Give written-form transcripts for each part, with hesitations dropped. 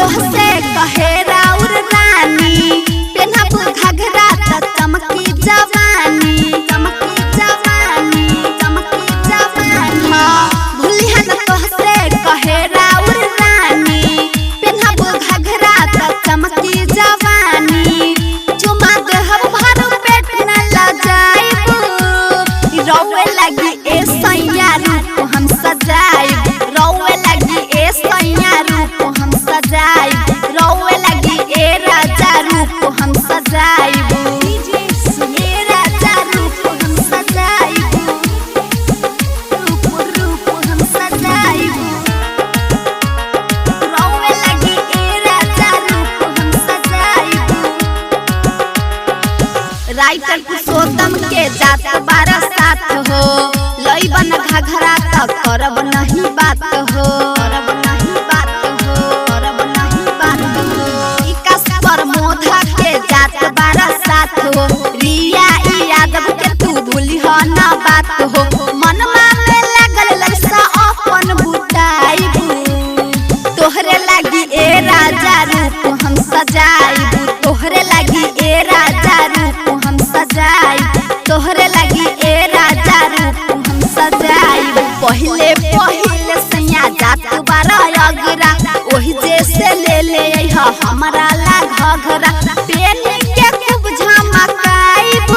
तोहसे कहे राउर रानी, पेन्हब घघरा त चमकी जवानी, चमकी जवानी, चमकी जवानी। हाँ भूलिया न तोहसे कहे राउर रानी, पेन्हब घघरा त चमकी जवानी। चुमा देहब भर पेट न लजाइब, रोवे लगी ए सैया रूप हम सजाइब, रोवे लगी ए सैया रूप हम सजाइब, रोवे लगी ए राजा रूप हम सजाइब, ए राजा रूप हम सजाइब, रूप हम सजाइब, रोवे लगी ए राजा रूप हम सजाइब। राइटर पुरुषोत्तम के जात बारा साथ हो, लइबन घघरा त करब नहीं बात हो, करब नहीं बात हो, करब नहीं बात हो। विकास प्रमोद के जात बारा साथ हो, रिया यादव के तू भूलिह न बात हो। मनमा में लगल ललसा अपन बुताइब, तोहरे लागी ए राजा रूप हम सजाइब, तोहरे लागी ए राजा रूप हम सजाइब, तोहरे लागी ए राजा रूप हम सजाइब। पहिले पहिले सैया जात बारा अगरा, ओही जैसे ले हमारा ला घघरा, पेन के खूब झमकाइब,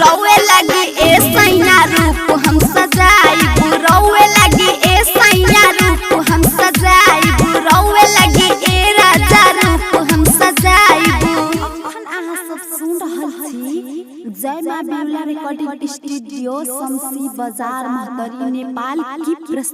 रोवे लगी ए सैया रूप हम सजाइब, रोवे लगी ए सैया रूप हम सजाइब, रोवे लगी ए राजा रूप हम सजाइब। अखन अहाँ सब सुन रहल छी जय मां बिमला रिकॉर्डिंग स्टूडियो, शमसी बाजार, महतरी, नेपाल की